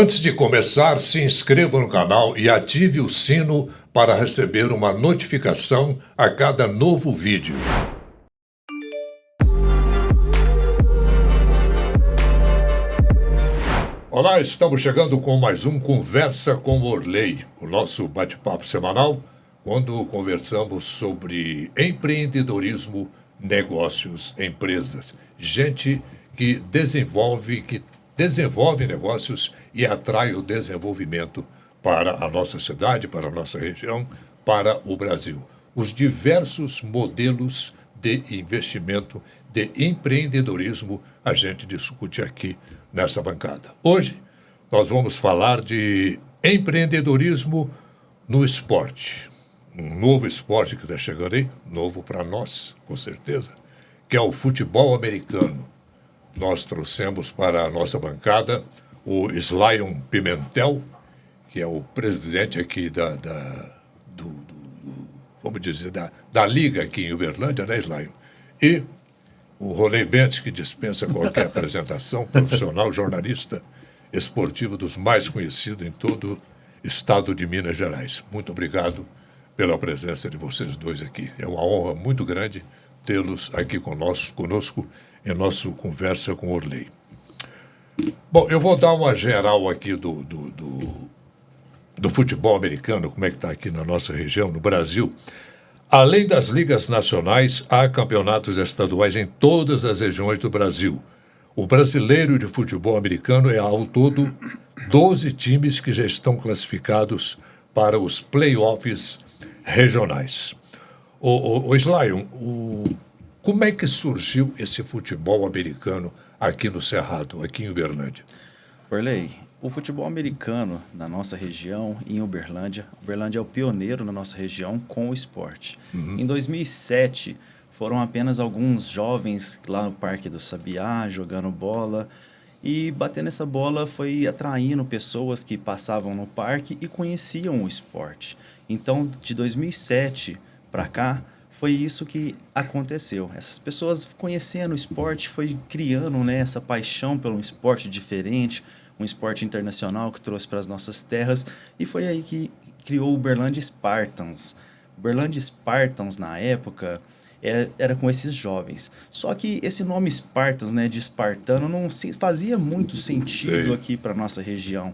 Antes de começar, se inscreva no canal e ative o sino para receber uma notificação a cada novo vídeo. Olá, estamos chegando com mais um Conversa com Orley, o nosso bate-papo semanal, quando conversamos sobre empreendedorismo, negócios, empresas. Gente que desenvolve negócios e atrai o desenvolvimento para a nossa cidade, para a nossa região, para o Brasil. Os diversos modelos de investimento, de empreendedorismo, a gente discute aqui nessa bancada. Hoje, nós vamos falar de empreendedorismo no esporte. Um novo esporte que está chegando aí, novo para nós, com certeza, que é o futebol americano. Nós trouxemos para a nossa bancada o Slyon Pimentel, que é o presidente aqui da Liga aqui em Uberlândia, né, Slyon? E o Ronei Bentes, que dispensa qualquer apresentação, profissional, jornalista esportivo dos mais conhecidos em todo o estado de Minas Gerais. Muito obrigado pela presença de vocês dois aqui. É uma honra muito grande tê-los aqui conosco em nossa Conversa com Orley. Bom, eu vou dar uma geral aqui do futebol americano, como é que está aqui na nossa região, no Brasil. Além das ligas nacionais, há campeonatos estaduais em todas as regiões do Brasil. O Brasileiro de Futebol Americano é, ao todo, 12 times que já estão classificados para os playoffs regionais. O Slyon, como é que surgiu esse futebol americano aqui no Cerrado, aqui em Uberlândia? Orley, o futebol americano na nossa região, em Uberlândia é o pioneiro na nossa região com o esporte. Em 2007, foram apenas alguns jovens lá no Parque do Sabiá jogando bola e batendo essa bola foi atraindo pessoas que passavam no parque e conheciam o esporte. Então, de 2007 para cá, foi isso que aconteceu. Essas pessoas conhecendo o esporte, foi criando, né, essa paixão pelo esporte diferente, um esporte internacional que trouxe para as nossas terras, e foi aí que criou o Uberlândia Spartans. O Uberlândia Spartans, na época, era com esses jovens. Só que esse nome Spartans, né, de espartano, não fazia muito sentido aqui para a nossa região.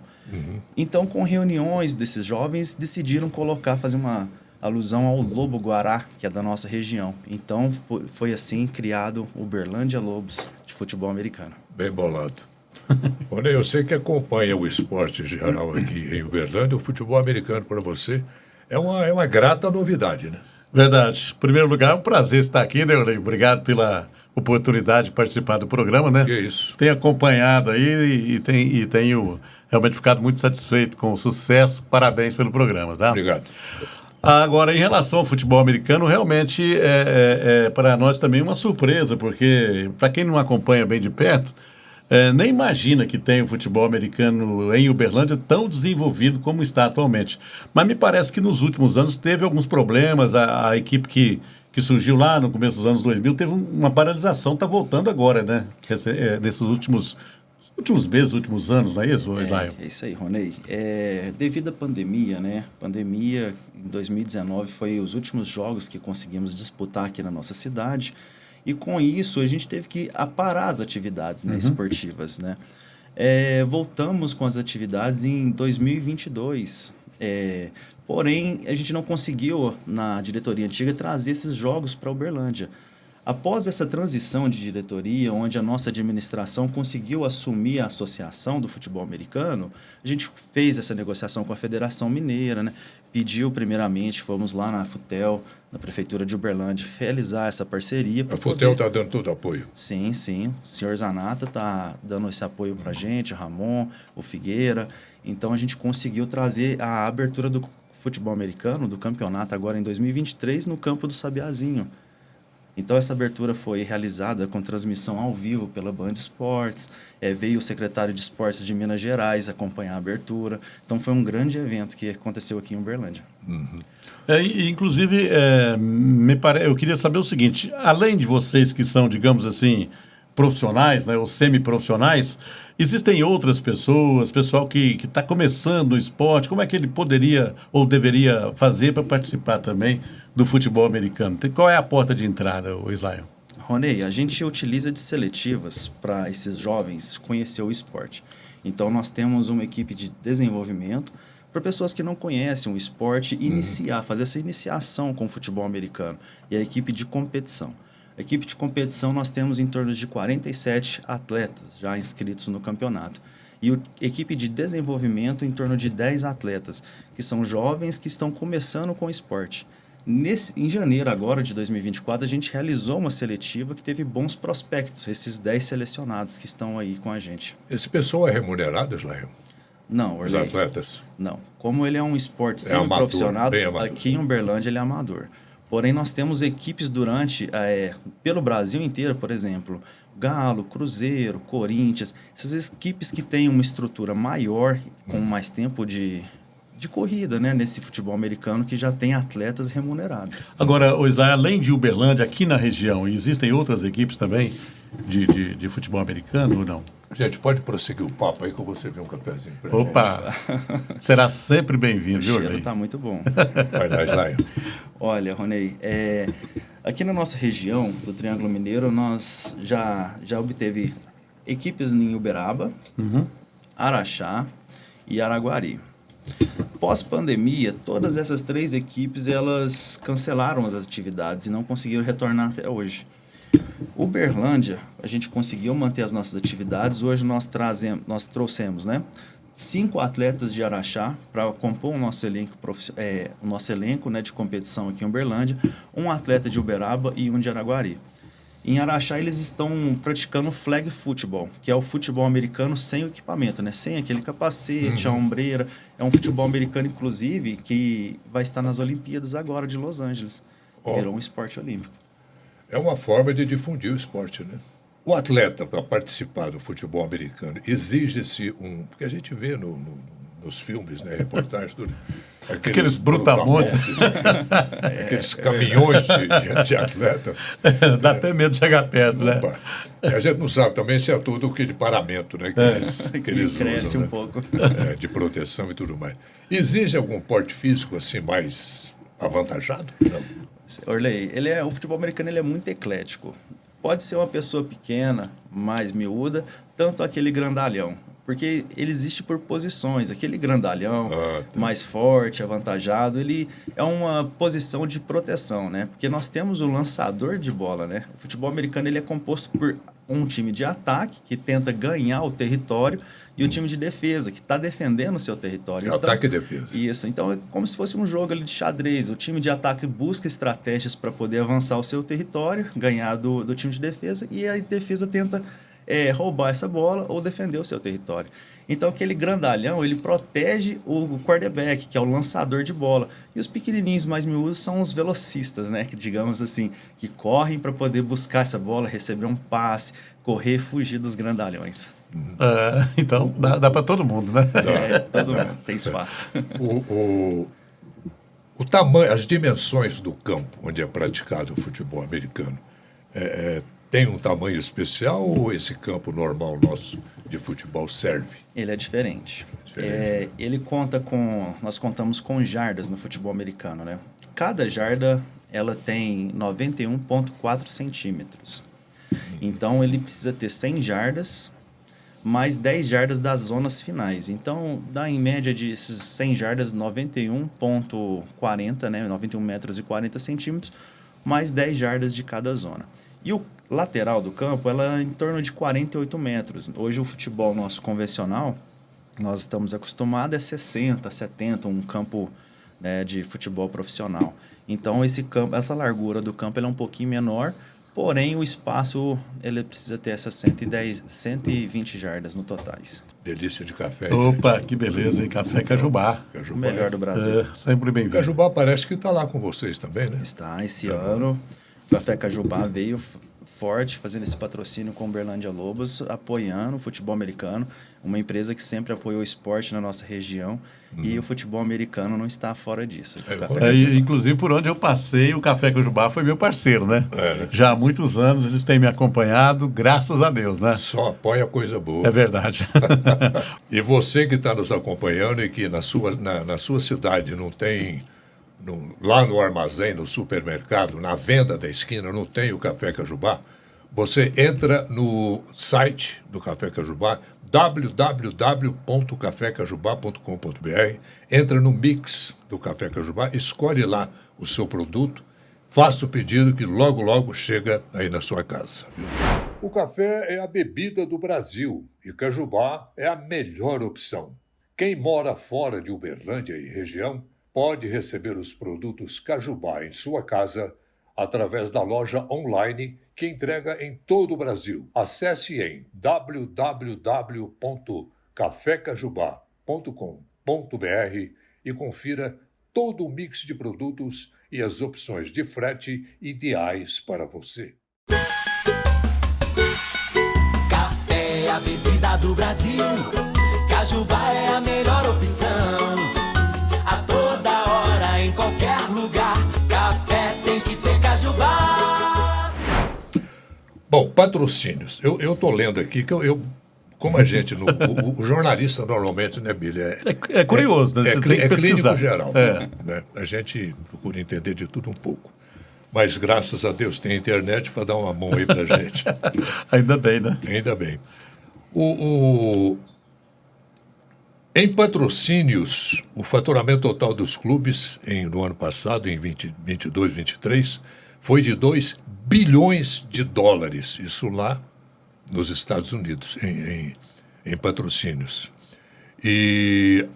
Então, com reuniões desses jovens, decidiram fazer uma alusão ao Lobo-Guará, que é da nossa região. Então, foi assim criado o Uberlândia Lobos de futebol americano. Bem bolado. Olha, eu sei que acompanha o esporte geral aqui em Uberlândia, o futebol americano para você é uma grata novidade, né? Verdade. Em primeiro lugar, é um prazer estar aqui, né, Orley? Obrigado pela oportunidade de participar do programa, né? Que isso. Tenho acompanhado aí e tenho realmente ficado muito satisfeito com o sucesso. Parabéns pelo programa, tá? Obrigado. Agora, em relação ao futebol americano, realmente é para nós também uma surpresa, porque para quem não acompanha bem de perto, nem imagina que tem o futebol americano em Uberlândia tão desenvolvido como está atualmente. Mas me parece que nos últimos anos teve alguns problemas, a equipe que surgiu lá no começo dos anos 2000 teve uma paralisação, está voltando agora, né? Nesses últimos meses, últimos anos, não é isso, Slyon? É isso aí, Ronei. Devido à pandemia, né? Pandemia, em 2019, foi os últimos jogos que conseguimos disputar aqui na nossa cidade. E com isso, a gente teve que parar as atividades, né, esportivas, né? Voltamos com as atividades em 2022. Porém, a gente não conseguiu, na diretoria antiga, trazer esses jogos para Uberlândia. Após essa transição de diretoria, onde a nossa administração conseguiu assumir a associação do futebol americano, a gente fez essa negociação com a Federação Mineira, né? Pediu primeiramente, fomos lá na FUTEL, na Prefeitura de Uberlândia, realizar essa parceria. A FUTEL está dando todo o apoio? Sim, sim. O senhor Zanata está dando esse apoio para a gente, o Ramon, o Figueira. Então, a gente conseguiu trazer a abertura do futebol americano, do campeonato, agora em 2023, no campo do Sabiazinho. Então, essa abertura foi realizada com transmissão ao vivo pela Band Esportes. Veio o secretário de Esportes de Minas Gerais acompanhar a abertura. Então, foi um grande evento que aconteceu aqui em Uberlândia. Inclusive, eu queria saber o seguinte, além de vocês que são, digamos assim, profissionais, né, ou semiprofissionais, existem outras pessoas, pessoal que está começando o esporte, como é que ele poderia ou deveria fazer para participar também do futebol americano? Qual é a porta de entrada, Islael? Ronei, a gente utiliza de seletivas para esses jovens conhecer o esporte. Então, nós temos uma equipe de desenvolvimento para pessoas que não conhecem o esporte fazer essa iniciação com o futebol americano. E a equipe de competição. A equipe de competição, nós temos em torno de 47 atletas já inscritos no campeonato. E a equipe de desenvolvimento, em torno de 10 atletas, que são jovens que estão começando com o esporte. Em janeiro agora de 2024, a gente realizou uma seletiva que teve bons prospectos, esses 10 selecionados que estão aí com a gente. Esse pessoal é remunerado, Islael? Não, Os atletas? Não. Como ele é um esporte semi-profissional, aqui em Uberlândia ele é amador. Porém, nós temos equipes pelo Brasil inteiro, por exemplo, Galo, Cruzeiro, Corinthians, essas equipes que têm uma estrutura maior, com mais tempo de corrida, né, nesse futebol americano, que já tem atletas remunerados. Agora, Islael, além de Uberlândia, aqui na região, existem outras equipes também de futebol americano ou não? Gente, pode prosseguir o papo aí que eu vou servir um cafezinho pra Opa! Será sempre bem-vindo, viu, O cheiro está muito bom. Vai lá, Islael. Olha, Ronei, aqui na nossa região do Triângulo Mineiro, nós já obteve equipes em Uberaba, Araxá e Araguari. Pós-pandemia, todas essas 3 equipes, elas cancelaram as atividades e não conseguiram retornar até hoje. Uberlândia, a gente conseguiu manter as nossas atividades. Hoje nós trouxemos, né, 5 atletas de Araxá para compor o nosso elenco, né, de competição aqui em Uberlândia, um atleta de Uberaba e um de Araguari. Em Araxá, eles estão praticando flag football, que é o futebol americano sem o equipamento, né? Sem aquele capacete, a ombreira. É um futebol americano, inclusive, que vai estar nas Olimpíadas agora de Los Angeles. Virou um esporte olímpico. É uma forma de difundir o esporte, né? O atleta, para participar do futebol americano, exige-se porque a gente vê nos filmes, né, reportagens, aqueles brutamontes, aqueles caminhões de atletas. Dá até medo de chegar perto, né? E a gente não sabe também se é tudo aquele paramento, né, que eles cresce usam, um né? pouco. De proteção e tudo mais. Exige algum porte físico assim mais avantajado? Não. Orley, o futebol americano ele é muito eclético. Pode ser uma pessoa pequena, mais miúda, tanto aquele grandalhão. Porque ele existe por posições. Aquele grandalhão, mais forte, avantajado, ele é uma posição de proteção, né? Porque nós temos o lançador de bola, né? O futebol americano ele é composto por um time de ataque, que tenta ganhar o território, e o time de defesa, que está defendendo o seu território. Então, ataque e defesa. Isso. Então, é como se fosse um jogo ali de xadrez. O time de ataque busca estratégias para poder avançar o seu território, ganhar do time de defesa, e a defesa tenta roubar essa bola ou defender o seu território. Então, aquele grandalhão, ele protege o quarterback, que é o lançador de bola. E os pequenininhos mais miúdos são os velocistas, né? Que, digamos assim, que correm para poder buscar essa bola, receber um passe, correr, fugir dos grandalhões. Então, dá para todo mundo, né? Todo mundo tem espaço. O tamanho, as dimensões do campo onde é praticado o futebol americano, tem um tamanho especial ou esse campo normal nosso de futebol serve? Ele é diferente. Nós contamos com jardas no futebol americano, né? Cada jarda, ela tem 91,4 centímetros. Então, ele precisa ter 100 jardas, mais 10 jardas das zonas finais. Então, dá em média de esses 100 jardas, 91,40, né? 91 metros e 40 centímetros, mais 10 jardas de cada zona. E o lateral do campo, ela é em torno de 48 metros. Hoje, o futebol nosso convencional, nós estamos acostumados a 60, 70, um campo, né, de futebol profissional. Então, essa largura do campo ela é um pouquinho menor, porém, o espaço ele precisa ter essas 120 jardas no totais. Delícia de café. Opa, gente. Que beleza, hein? Café Cajubá. O melhor do Brasil. Sempre bem-vindo. Cajubá parece que está lá com vocês também, né? Está, esse ano, o Café Cajubá veio forte, fazendo esse patrocínio com o Uberlândia Lobos, apoiando o futebol americano, uma empresa que sempre apoiou o esporte na nossa região, e o futebol americano não está fora disso. Inclusive, por onde eu passei, o Café Cajubá foi meu parceiro, né? Já há muitos anos eles têm me acompanhado, graças a Deus, né? Só apoia coisa boa. É verdade. E você que está nos acompanhando e que na sua cidade não tem, lá no armazém, no supermercado, na venda da esquina, não tem o Café Cajubá, você entra no site do Café Cajubá, www.cafecajubá.com.br, entra no mix do Café Cajubá, escolhe lá o seu produto, faça o pedido que logo, logo chega aí na sua casa. O café é a bebida do Brasil e Cajubá é a melhor opção. Quem mora fora de Uberlândia e região pode receber os produtos Cajubá em sua casa através da loja online que entrega em todo o Brasil. Acesse em www.cafecajubá.com.br e confira todo o mix de produtos e as opções de frete ideais para você. Café é a bebida do Brasil. Cajubá é a melhor opção. A toda hora, em qualquer lugar, café tem que ser Cajubá. Bom, patrocínios. Eu estou lendo aqui que como a gente, o jornalista normalmente, né, Billy? É curioso, né? É Tem que pesquisar. clínico geral. Né? A gente procura entender de tudo um pouco. Mas graças a Deus tem internet para dar uma mão aí para a gente. Ainda bem, né? Ainda bem. Em patrocínios, o faturamento total dos clubes no ano passado, em 22, 23, foi de 2 bilhões de dólares. Isso lá nos Estados Unidos, em patrocínios. E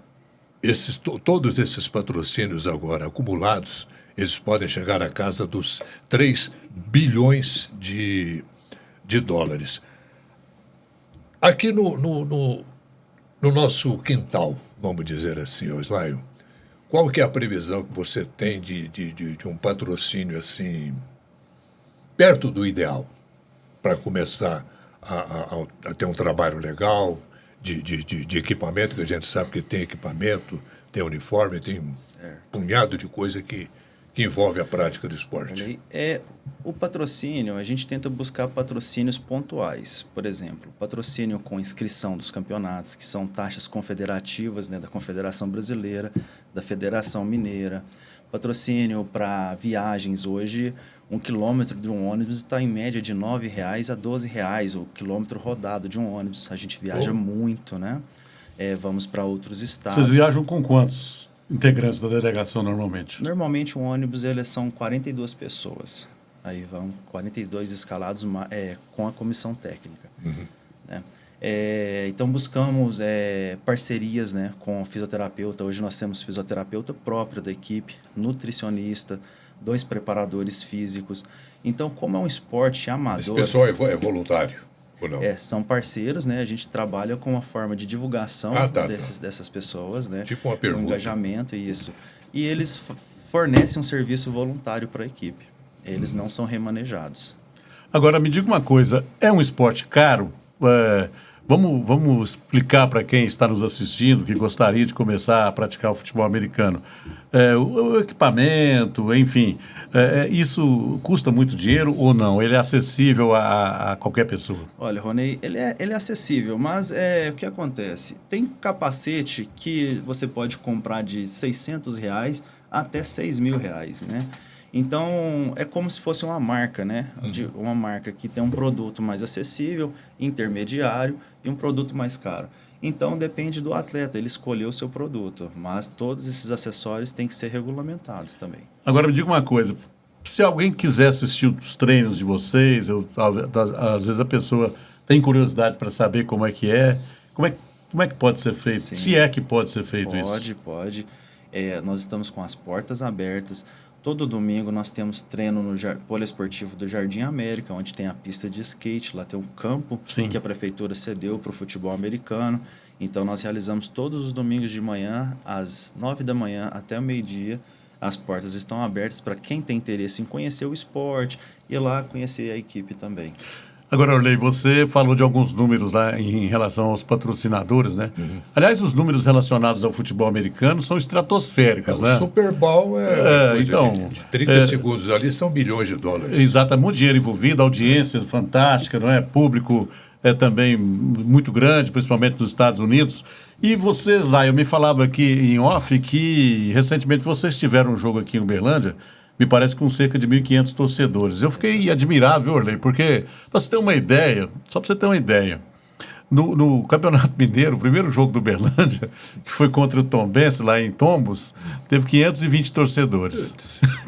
todos esses patrocínios agora acumulados, eles podem chegar à casa dos 3 bilhões de dólares. Aqui no nosso quintal, vamos dizer assim, Oslaio, qual que é a previsão que você tem de um patrocínio assim, perto do ideal, para começar a ter um trabalho legal, de equipamento, que a gente sabe que tem equipamento, tem uniforme, tem um punhado de coisa que envolve a prática do esporte? O patrocínio, a gente tenta buscar patrocínios pontuais. Por exemplo, patrocínio com inscrição dos campeonatos, que são taxas confederativas, né, da Confederação Brasileira, da Federação Mineira. Patrocínio para viagens. Hoje, 1 quilômetro de um ônibus está em média de R$ 9,00 a R$ 12,00 o quilômetro rodado de um ônibus. A gente viaja muito, né? Vamos para outros estados. Vocês viajam com quantos integrantes da delegação normalmente? Normalmente, um ônibus são 42 pessoas. Aí vão 42 escalados com a comissão técnica. Né? Então, buscamos parcerias, né, com fisioterapeuta. Hoje nós temos fisioterapeuta próprio da equipe, nutricionista, 2 preparadores físicos. Então, como é um esporte amador... Esse pessoal é voluntário, ou não? São parceiros, né? A gente trabalha com uma forma de divulgação dessas pessoas, né? Tipo uma pergunta. Um engajamento, isso. E eles fornecem um serviço voluntário para a equipe. Eles não são remanejados. Agora, me diga uma coisa, é um esporte caro? Vamos explicar para quem está nos assistindo, que gostaria de começar a praticar o futebol americano. O equipamento, enfim, isso custa muito dinheiro ou não? Ele é acessível a qualquer pessoa? Olha, Rony, ele é acessível, mas o que acontece? Tem capacete que você pode comprar de R$ 600 até R$ 6.000, né? Então, é como se fosse uma marca, né? Uma marca que tem um produto mais acessível, intermediário e um produto mais caro. Então, depende do atleta, ele escolheu o seu produto, mas todos esses acessórios têm que ser regulamentados também. Agora, me diga uma coisa, se alguém quiser assistir os treinos de vocês, às vezes a pessoa tem curiosidade para saber como é que é, como é que pode ser feito? Sim. Se é que pode ser feito isso? Pode. Nós estamos com as portas abertas. Todo domingo nós temos treino no poliesportivo do Jardim América, onde tem a pista de skate, lá tem um campo que a prefeitura cedeu para o futebol americano. Então nós realizamos todos os domingos de manhã, às 9 da manhã até o meio-dia, as portas estão abertas para quem tem interesse em conhecer o esporte e ir lá conhecer a equipe também. Agora, Orley, você falou de alguns números lá em relação aos patrocinadores, né? Aliás, os números relacionados ao futebol americano são estratosféricos, né? O Super Bowl coisa então, de 30 segundos ali são bilhões de dólares. Exato, muito dinheiro envolvido, audiência fantástica, não é? Público também muito grande, principalmente nos Estados Unidos. E vocês lá, eu me falava aqui em off que recentemente vocês tiveram um jogo aqui em Uberlândia, me parece com cerca de 1.500 torcedores. Eu fiquei admirado, viu, Orley? Porque, para você ter uma ideia, só para você ter uma ideia, no Campeonato Mineiro, o primeiro jogo do Uberlândia, que foi contra o Tombense, lá em Tombos, teve 520 torcedores.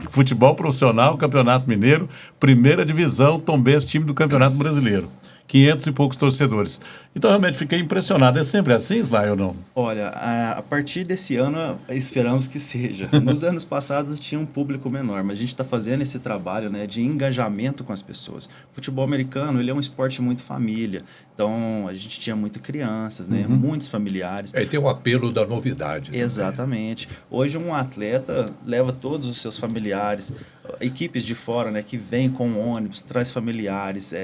Futebol profissional, Campeonato Mineiro, primeira divisão, Tombense, time do Campeonato Brasileiro. 500 e poucos torcedores. Então, realmente, fiquei impressionado. É sempre assim, Sly, ou não? Olha, a partir desse ano, esperamos que seja. Nos anos passados tinha um público menor, mas a gente está fazendo esse trabalho, né, de engajamento com as pessoas. O futebol americano, ele é um esporte muito família. Então, a gente tinha muito crianças, né, muitos familiares. Aí tem o apelo da novidade. Exatamente. Hoje, um atleta leva todos os seus familiares, equipes de fora, né, que vêm com ônibus, traz familiares,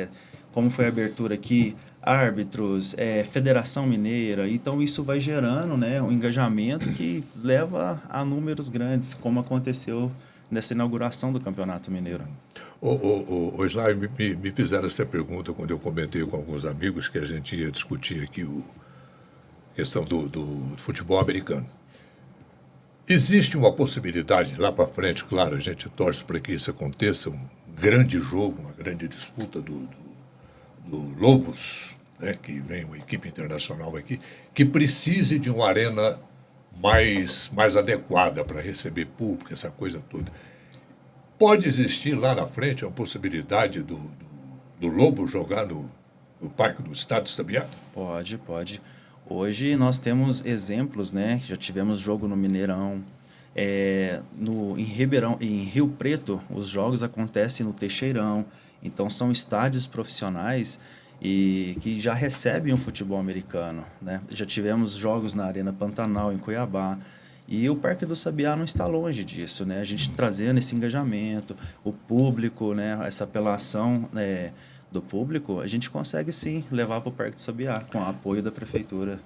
como foi a abertura aqui, árbitros, Federação Mineira. Então, isso vai gerando, né, um engajamento que leva a números grandes, como aconteceu nessa inauguração do Campeonato Mineiro. O Sly, me fizeram essa pergunta quando eu comentei com alguns amigos que a gente ia discutir aqui a questão do futebol americano. Existe uma possibilidade lá para frente, claro, a gente torce para que isso aconteça, um grande jogo, uma grande disputa do Lobos, né, que vem uma equipe internacional aqui, que precise de uma arena mais adequada para receber público, essa coisa toda. Pode existir lá na frente a possibilidade do Lobo jogar no Parque do Estado Sabiá? Pode. Hoje nós temos exemplos, né? Já tivemos jogo no Mineirão, em Rio Preto, os jogos acontecem no Teixeirão. Então, são estádios profissionais e que já recebem o futebol americano, né? Já tivemos jogos na Arena Pantanal, em Cuiabá. E o Parque do Sabiá não está longe disso, né? A gente trazendo esse engajamento, o público, né? Essa apelação do público, a gente consegue, sim, levar para o Parque do Sabiá, com o apoio da Prefeitura.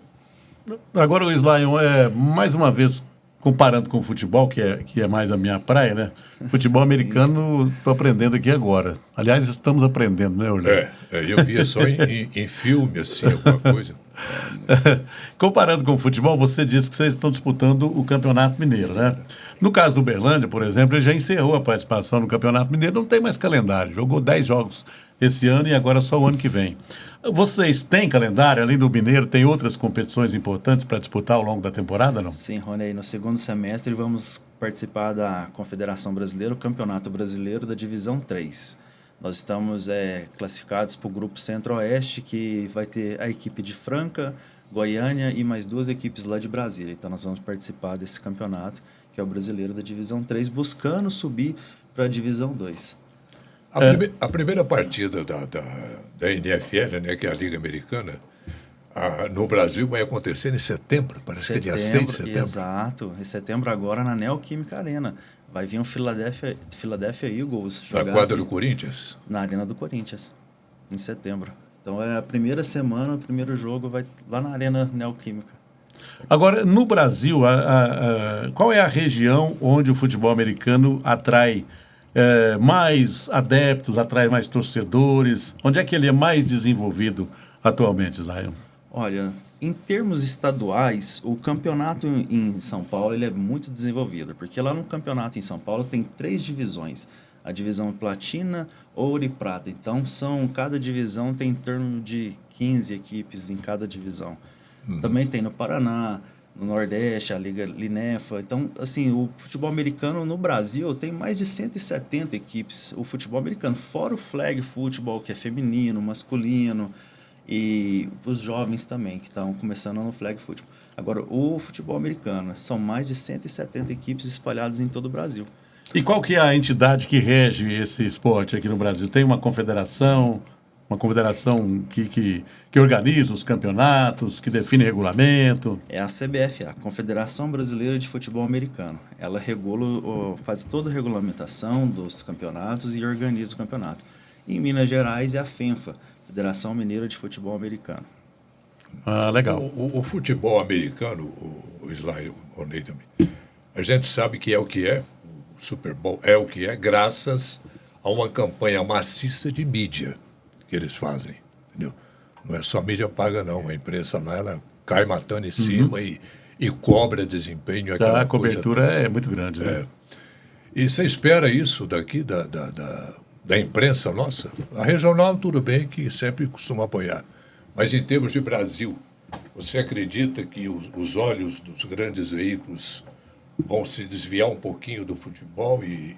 Agora, o Sly, mais uma vez, comparando com o futebol, que é mais a minha praia, né? Futebol americano, estou aprendendo aqui agora. Aliás, estamos aprendendo, né, Orlando? Eu via só em filme, assim, alguma coisa. Comparando com o futebol, você disse que vocês estão disputando o Campeonato Mineiro, né? No caso do Uberlândia, por exemplo, ele já encerrou a participação no Campeonato Mineiro, não tem mais calendário. Jogou 10 jogos esse ano e agora só o ano que vem. Vocês têm calendário? Além do Mineiro, tem outras competições importantes para disputar ao longo da temporada, não? Sim, Rony, no segundo semestre vamos participar da Confederação Brasileira, o Campeonato Brasileiro da Divisão 3. Nós estamos classificados para o Grupo Centro-Oeste, que vai ter a equipe de Franca, Goiânia e mais 2 equipes lá de Brasília. Então nós vamos participar desse campeonato, que é o Brasileiro da Divisão 3, buscando subir para a Divisão 2. A primeira partida da NFL, né, que é a Liga Americana, no Brasil vai acontecer em setembro, parece que é dia 6 de setembro. Exato, em setembro agora na Neoquímica Arena. Vai vir o Philadelphia Eagles jogar na quadra do Corinthians? Na Arena do Corinthians, em setembro. Então é a primeira semana, o primeiro jogo vai lá na Arena Neoquímica. Agora, no Brasil, qual é a região onde o futebol americano atrai mais adeptos, atrai mais torcedores? Onde é que ele é mais desenvolvido atualmente, Zion? Olha, em termos estaduais, o campeonato em São Paulo ele é muito desenvolvido, porque lá no campeonato em São Paulo tem 3 divisões. A divisão Platina, Ouro e Prata. Então, cada divisão tem em torno de 15 equipes em cada divisão. Também tem no Paraná, no Nordeste, a Liga Linefa. Então, assim, o futebol americano no Brasil tem mais de 170 equipes. O futebol americano, fora o flag futebol, que é feminino, masculino, e os jovens também, que estão começando no flag futebol. Agora, o futebol americano, são mais de 170 equipes espalhadas em todo o Brasil. E qual que é a entidade que rege esse esporte aqui no Brasil? Tem uma confederação? Uma confederação que organiza os campeonatos, que define regulamento. É a CBF, a Confederação Brasileira de Futebol Americano. Ela faz toda a regulamentação dos campeonatos e organiza o campeonato. Em Minas Gerais é a FENFA, Federação Mineira de Futebol Americano. Ah, legal. O futebol americano, o Sly, o Ney também, a gente sabe que é o que é, o Super Bowl é o que é, graças a uma campanha maciça de mídia que eles fazem, entendeu? Não é só mídia paga, não. A imprensa lá, ela cai matando em cima e cobra desempenho. A cobertura é muito grande, né? E você espera isso daqui, da imprensa nossa? A regional, tudo bem, que sempre costuma apoiar. Mas em termos de Brasil, você acredita que os olhos dos grandes veículos vão se desviar um pouquinho do futebol e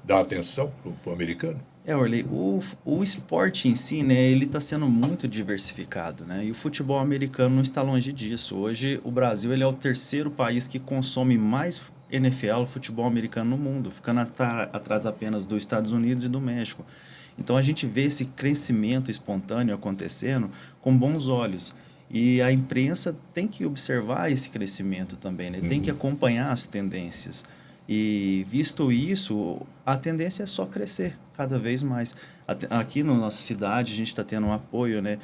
dar atenção para o americano? Orley, o esporte em si, né, ele está sendo muito diversificado, né, e o futebol americano não está longe disso. Hoje, o Brasil ele é o terceiro país que consome mais NFL, futebol americano no mundo, ficando atrás apenas dos Estados Unidos e do México. Então, a gente vê esse crescimento espontâneo acontecendo com bons olhos. E a imprensa tem que observar esse crescimento também, né? Tem que acompanhar as tendências. E, visto isso, a tendência é só crescer cada vez mais. Aqui na nossa cidade, a gente está tendo um apoio, né?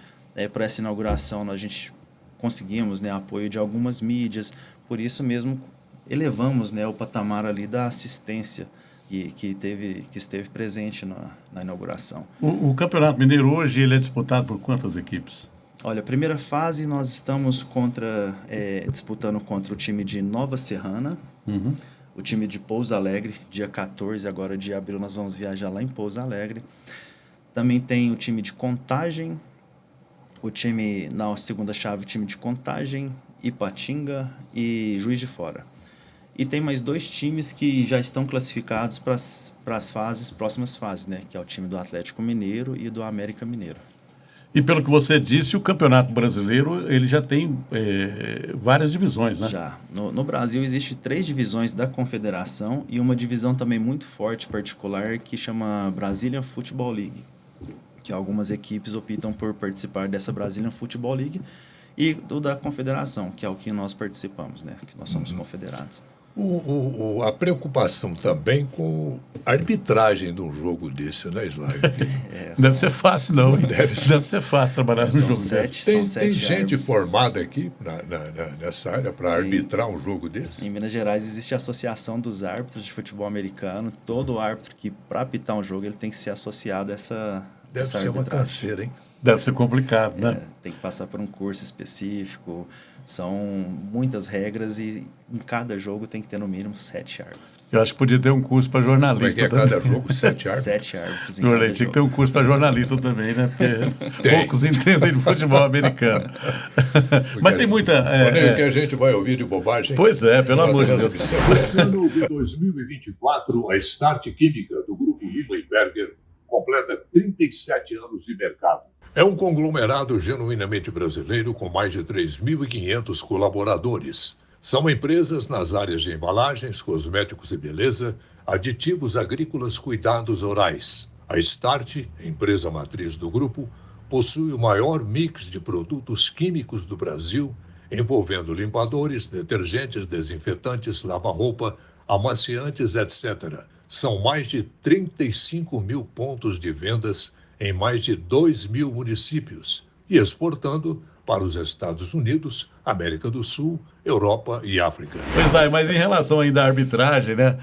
Para essa inauguração, a gente conseguimos, né, apoio de algumas mídias. Por isso mesmo, elevamos, né, o patamar ali da assistência que esteve presente na inauguração. O Campeonato Mineiro hoje ele é disputado por quantas equipes? Olha, a primeira fase nós estamos disputando contra o time de Nova Serrana, o time de Pouso Alegre, dia 14 agora de abril nós vamos viajar lá em Pouso Alegre. Também tem o time de Contagem, na segunda chave, o time de Contagem, Ipatinga e Juiz de Fora. E tem mais 2 times que já estão classificados para as próximas fases, né? Que é o time do Atlético Mineiro e do América Mineiro. E pelo que você disse, o Campeonato Brasileiro ele já tem várias divisões, né? Já. No Brasil existe 3 divisões da Confederação e uma divisão também muito forte, particular, que chama Brazilian Football League. Que algumas equipes optam por participar dessa Brazilian Football League e da Confederação, que é o que nós participamos, né? Que nós somos confederados. A preocupação também com a arbitragem de um jogo desse, né, Sly? Deve ser fácil, não. Deve ser fácil trabalhar num jogo desse. Tem gente formada aqui nessa área para arbitrar um jogo desse? Em Minas Gerais existe a Associação dos Árbitros de Futebol Americano. Todo árbitro que, para apitar um jogo, ele tem que ser associado a essa Deve ser uma canseira, hein? Deve ser complicado, né? Tem que passar por um curso específico. São muitas regras e em cada jogo tem que ter no mínimo 7 árbitros. Eu acho que podia ter um curso para jornalista também. Cada jogo 7 árbitros? 7 árbitros em cada jogo. Tinha que ter um curso para jornalista também, né? Porque poucos entendem de futebol americano. Mas tem muita... que a gente vai ouvir de bobagem. Pois é, pelo amor de Deus. No ano de 2024, a Start Química do Grupo Lima Berger completa 37 anos de mercado. É um conglomerado genuinamente brasileiro com mais de 3.500 colaboradores. São empresas nas áreas de embalagens, cosméticos e beleza, aditivos agrícolas, cuidados orais. A Start, empresa matriz do grupo, possui o maior mix de produtos químicos do Brasil, envolvendo limpadores, detergentes, desinfetantes, lava-roupa, amaciantes, etc. São mais de 35 mil pontos de vendas em mais de 2.000 municípios e exportando para os Estados Unidos, América do Sul, Europa e África. Pois é, mas em relação ainda à arbitragem, né?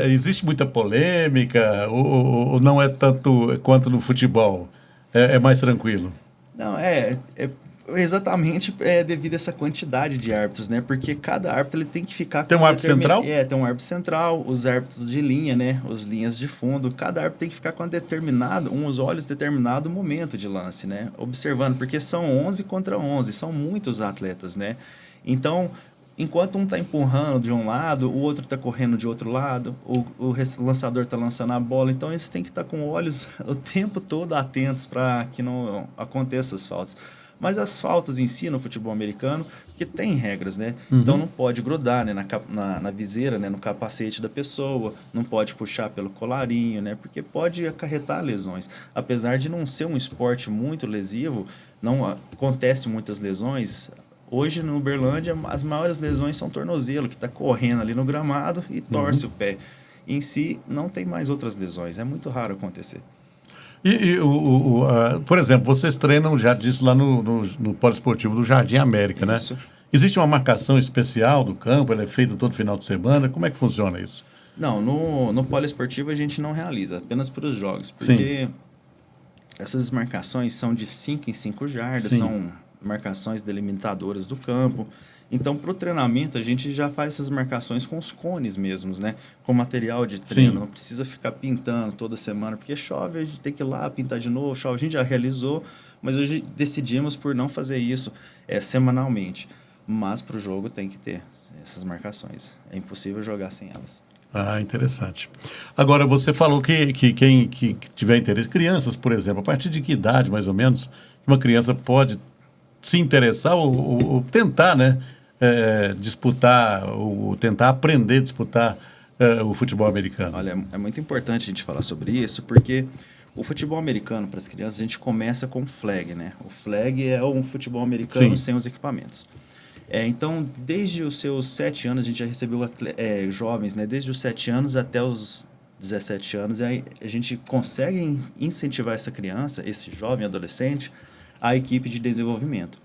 Existe muita polêmica ou não é tanto quanto no futebol? É mais tranquilo? Não, exatamente devido a essa quantidade de árbitros, né? Porque cada árbitro ele tem que ficar... Tem um árbitro central? Tem um árbitro central, os árbitros de linha, né? Os linhas de fundo. Cada árbitro tem que ficar com uns olhos determinado momento de lance, né? Observando, porque são 11 contra 11, são muitos atletas, né? Então, enquanto um está empurrando de um lado, o outro está correndo de outro lado, o lançador está lançando a bola, então eles têm que estar com olhos o tempo todo atentos para que não aconteçam as faltas. Mas as faltas em si no futebol americano, que tem regras, né? Então não pode grudar, né, na viseira, né, no capacete da pessoa, não pode puxar pelo colarinho, né? Porque pode acarretar lesões. Apesar de não ser um esporte muito lesivo, não acontece muitas lesões. Hoje no Uberlândia, as maiores lesões são tornozelo, que está correndo ali no gramado e torce o pé. Em si, não tem mais outras lesões. É muito raro acontecer. Por exemplo, vocês treinam, já disse, lá no poliesportivo do Jardim América, né? Isso. Existe uma marcação especial do campo? Ela é feita todo final de semana? Como é que funciona isso? Não, no poliesportivo a gente não realiza, apenas para os jogos. Porque essas marcações são de 5 em 5 jardas, são marcações delimitadoras do campo. Então, para o treinamento, a gente já faz essas marcações com os cones mesmos, né? Com material de treino, não precisa ficar pintando toda semana, porque chove, a gente tem que ir lá pintar de novo, chove, a gente já realizou, mas hoje decidimos por não fazer isso semanalmente. Mas para o jogo tem que ter essas marcações. É impossível jogar sem elas. Ah, interessante. Agora, você falou que quem tiver interesse, crianças, por exemplo, a partir de que idade, mais ou menos, uma criança pode se interessar ou tentar, né, disputar, ou tentar aprender a disputar o futebol americano? Olha, é muito importante a gente falar sobre isso, porque o futebol americano, para as crianças, a gente começa com o flag, né? O flag é um futebol americano sem os equipamentos. Então, desde os seus 7 anos, a gente já recebeu jovens, né? Desde os 7 anos até os 17 anos, e aí a gente consegue incentivar essa criança, esse jovem adolescente, a equipe de desenvolvimento.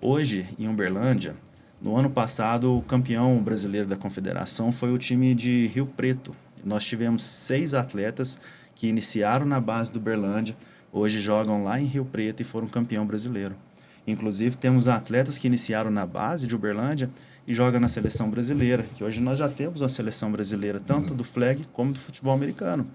Hoje, em Uberlândia, no ano passado, o campeão brasileiro da confederação foi o time de Rio Preto. Nós tivemos 6 atletas que iniciaram na base do Uberlândia, hoje jogam lá em Rio Preto e foram campeão brasileiro. Inclusive, temos atletas que iniciaram na base de Uberlândia e jogam na seleção brasileira, que hoje nós já temos uma seleção brasileira, tanto do flag como do futebol americano.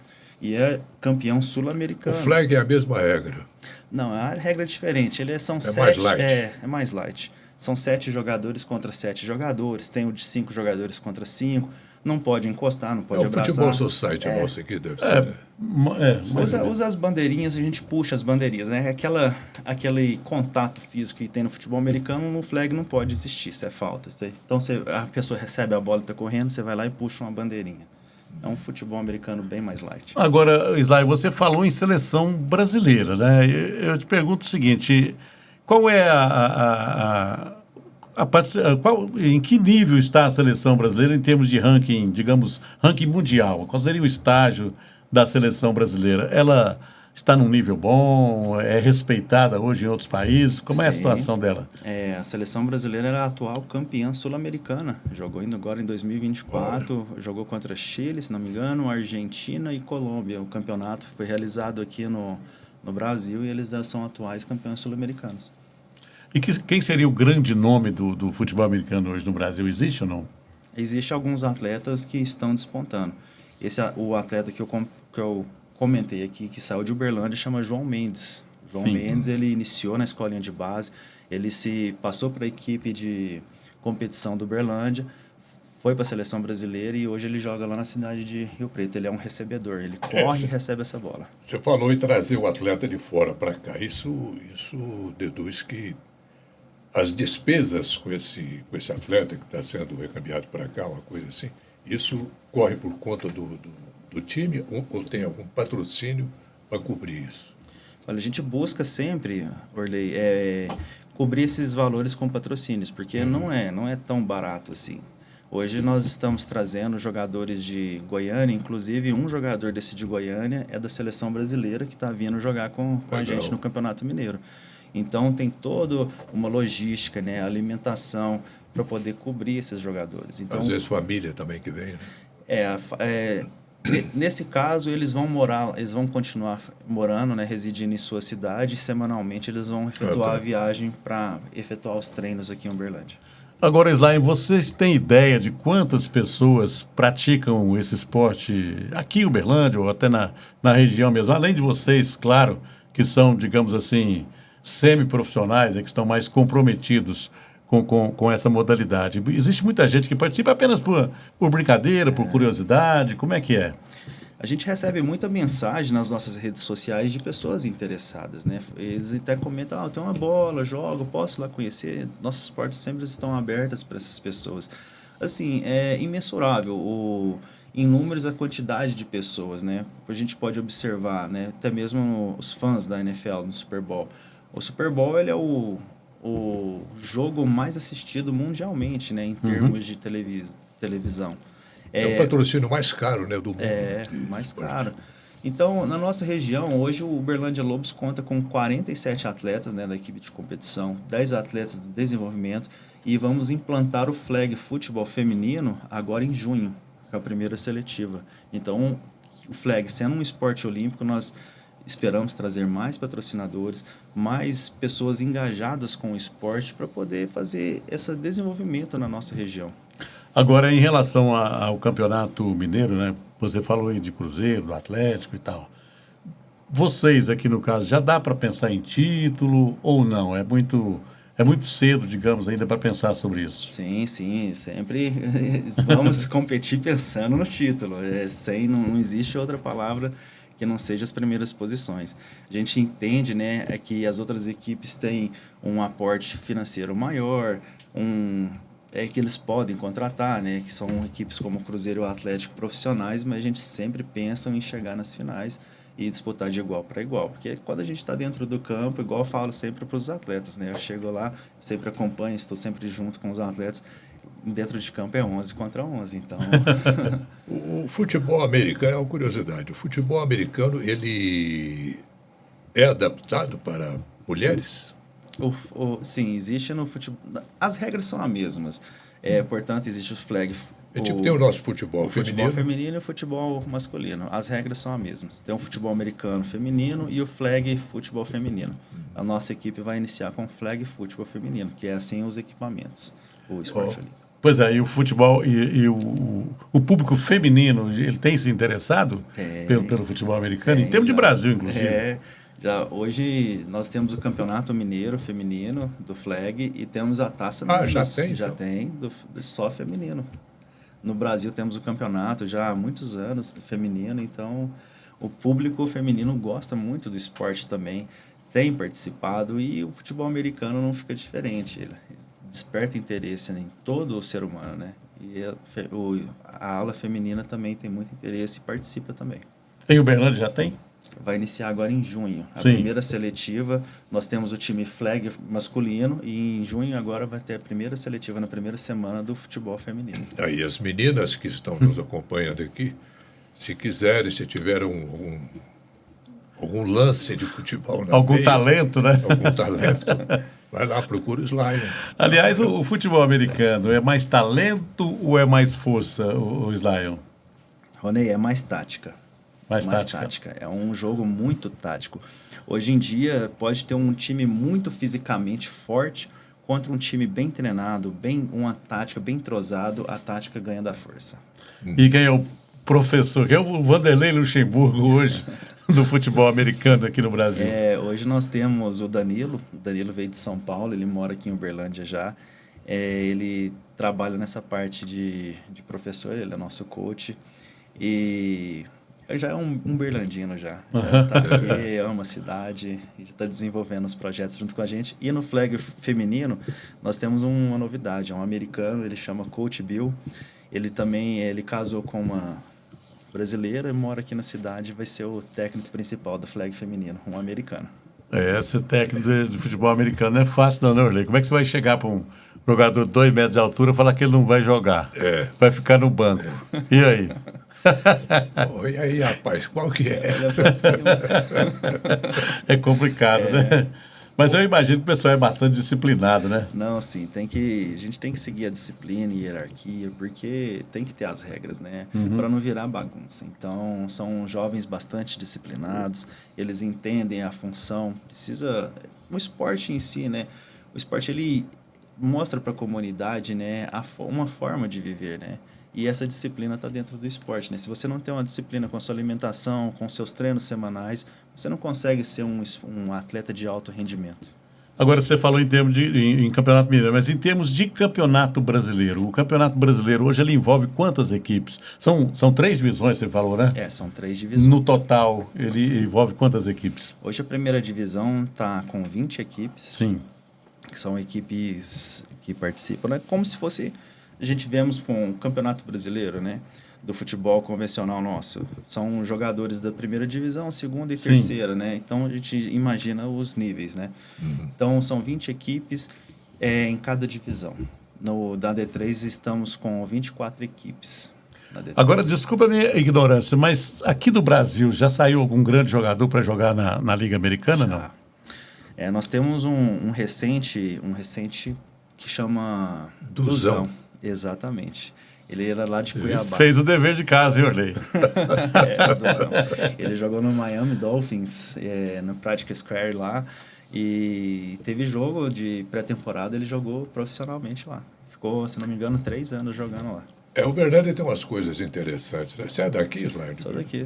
E é campeão sul-americano. O flag é a mesma regra. Não, a regra é diferente. São 7, mais light. É mais light. São 7 jogadores contra 7 jogadores. Tem o de 5 jogadores contra 5. Não pode encostar, não pode abraçar. O futebol society nosso aqui deve ser. Usa as bandeirinhas, a gente puxa as bandeirinhas, né? Aquele contato físico que tem no futebol americano, no flag não pode existir, isso é falta. Então, a pessoa recebe a bola e está correndo, você vai lá e puxa uma bandeirinha. É um futebol americano bem mais light. Agora, Sly, você falou em seleção brasileira, né? Eu te pergunto o seguinte, qual é em que nível está a seleção brasileira em termos de ranking, digamos, ranking mundial? Qual seria o estágio da seleção brasileira? Ela está num nível bom? É respeitada hoje em outros países? Como é a situação dela? A seleção brasileira era a atual campeã sul-americana. Jogou agora em 2024, jogou contra Chile, se não me engano, Argentina e Colômbia. O campeonato foi realizado aqui no Brasil e eles são atuais campeões sul-americanos. E quem seria o grande nome do futebol americano hoje no Brasil? Existe ou não? Existem alguns atletas que estão despontando. O atleta que eu comentei aqui, que saiu de Uberlândia, chama João Mendes. João Mendes, ele iniciou na escolinha de base, ele se passou para a equipe de competição do Uberlândia, foi para a seleção brasileira e hoje ele joga lá na cidade de Rio Preto. Ele é um recebedor, ele corre e recebe essa bola. Você falou em trazer o atleta de fora para cá. Isso deduz que as despesas com esse atleta que está sendo recambiado para cá, uma coisa assim, isso corre por conta do time ou tem algum patrocínio para cobrir isso? Olha, a gente busca sempre, Orley, cobrir esses valores com patrocínios, porque não é tão barato assim. Hoje nós estamos trazendo jogadores de Goiânia, inclusive um jogador desse de Goiânia é da seleção brasileira que está vindo jogar com a gente no Campeonato Mineiro. Então tem toda uma logística, né, alimentação para poder cobrir esses jogadores. Então, às vezes família também que vem, né? Nesse caso, eles vão continuar morando, né, residindo em sua cidade e semanalmente eles vão efetuar a viagem para efetuar os treinos aqui em Uberlândia. Agora, Sly, vocês têm ideia de quantas pessoas praticam esse esporte aqui em Uberlândia ou até na região mesmo? Além de vocês, claro, que são, digamos assim, semi-profissionais, né, que estão mais comprometidos com essa modalidade. Existe muita gente que participa apenas por brincadeira, por curiosidade. Como é que é? A gente recebe muita mensagem nas nossas redes sociais de pessoas interessadas, né? Eles até comentam, tem uma bola, jogo, posso ir lá conhecer? Nossas portas sempre estão abertas para essas pessoas. Assim, é imensurável em números a quantidade de pessoas, né? A gente pode observar, né? Até mesmo os fãs da NFL no Super Bowl. O Super Bowl, ele é o jogo mais assistido mundialmente, né? Em termos de televisão. É o patrocínio mais caro, né, do mundo. Mais caro. Então, na nossa região, hoje o Uberlândia Lobos conta com 47 atletas, né, da equipe de competição, 10 atletas do desenvolvimento, e vamos implantar o flag futebol feminino agora em junho, que é a primeira seletiva. Então, o flag sendo um esporte olímpico, nós esperamos trazer mais patrocinadores, mais pessoas engajadas com o esporte para poder fazer esse desenvolvimento na nossa região. Agora, em relação ao Campeonato Mineiro, né? Você falou aí de Cruzeiro, do Atlético e tal. Vocês aqui, no caso, já dá para pensar em título ou não? É muito cedo, digamos, ainda para pensar sobre isso. Sim, sempre vamos competir pensando no título. Não existe outra palavra que não seja as primeiras posições. A gente entende, né, que as outras equipes têm um aporte financeiro maior, que eles podem contratar, né, que são equipes como o Cruzeiro e o Atlético profissionais, mas a gente sempre pensa em chegar nas finais e disputar de igual para igual, porque quando a gente está dentro do campo, igual eu falo sempre para os atletas, né, eu chego lá, sempre acompanho, estou sempre junto com os atletas, dentro de campo é 11 contra 11, então... O futebol americano é uma curiosidade, o futebol americano, ele é adaptado para mulheres? Sim, existe no futebol. As regras são as mesmas. Portanto, existe os flag. Tem o nosso futebol feminino e o futebol masculino. As regras são as mesmas. Tem o futebol americano feminino e o flag futebol feminino. A nossa equipe vai iniciar com o flag futebol feminino, que é sem os equipamentos. O esporte olímpico. Pois é, e o futebol e o público feminino, ele tem se interessado pelo futebol americano, em termos de Brasil, inclusive? Hoje nós temos o Campeonato Mineiro Feminino do flag e temos a Taça Minas. Já tem, só feminino. No Brasil temos o campeonato já há muitos anos feminino, então o público feminino gosta muito do esporte também, tem participado e o futebol americano não fica diferente. Ele desperta interesse em todo o ser humano, né? E a ala feminina também tem muito interesse e participa também. Em Uberlândia já tem? Vai iniciar agora em junho. A primeira seletiva, nós temos o time flag masculino e em junho agora vai ter a primeira seletiva na primeira semana do futebol feminino. Aí as meninas que estão nos acompanhando aqui, se quiserem, se tiverem algum lance de futebol na algum talento, né? Algum talento, vai lá, procura o Slion. Aliás, o futebol americano é mais talento ou é mais força, o Slion? Rony, é mais tática. Mais tática. É um jogo muito tático. Hoje em dia, pode ter um time muito fisicamente forte contra um time bem treinado, uma tática bem entrosado, a tática ganha da força. E quem é o professor? Quem é o Vanderlei Luxemburgo hoje do futebol americano aqui no Brasil? Hoje nós temos o Danilo. O Danilo veio de São Paulo, ele mora aqui em Uberlândia já. Ele trabalha nessa parte de professor, ele é nosso coach. E... já é um berlandino já. Tá aqui, ama a cidade e está desenvolvendo os projetos junto com a gente. E no flag feminino, nós temos uma novidade. É um americano, ele chama Coach Bill. Ele casou com uma brasileira, mora aqui na cidade, vai ser o técnico principal do flag feminino, um americano. Ser técnico de futebol americano não é fácil não, né, Orley? Como é que você vai chegar para um jogador de 2 metros de altura e falar que ele não vai jogar? Vai ficar no banco. E aí? E aí, rapaz, qual que é? É complicado, né? Mas eu imagino que o pessoal é bastante disciplinado, né? Não, sim, a gente tem que seguir a disciplina e hierarquia, porque tem que ter as regras, né? Para não virar bagunça. Então, são jovens bastante disciplinados, eles entendem a função, o esporte em si, né? O esporte, ele mostra para a comunidade, né, uma forma de viver, né? E essa disciplina está dentro do esporte, né? Se você não tem uma disciplina com a sua alimentação, com seus treinos semanais, você não consegue ser um atleta de alto rendimento. Agora, você falou em termos em Campeonato Mineiro, mas em termos de Campeonato Brasileiro, o Campeonato Brasileiro hoje ele envolve quantas equipes? São 3 divisões, você falou, né? São 3 divisões. No total, ele envolve quantas equipes? Hoje a primeira divisão está com 20 equipes. Sim. Que são equipes que participam, né? Como se fosse, a gente vemos com o Campeonato Brasileiro, né? Do futebol convencional nosso. São jogadores da primeira divisão, segunda e terceira, né? Então, a gente imagina os níveis, né? Então, são 20 equipes em cada divisão. Da D3, estamos com 24 equipes. Agora, desculpa a minha ignorância, mas aqui do Brasil já saiu algum grande jogador para jogar na Liga Americana, não? Nós temos um recente que chama Duzão. Exatamente. Ele era lá de Cuiabá. Fez o dever de casa, hein, Orley? Ele jogou no Miami Dolphins, no Practice Square lá, e teve jogo de pré-temporada, ele jogou profissionalmente lá. Ficou, se não me engano, 3 anos jogando lá. O Bernardo tem umas coisas interessantes, né? Você é daqui, Slander? Sou daqui.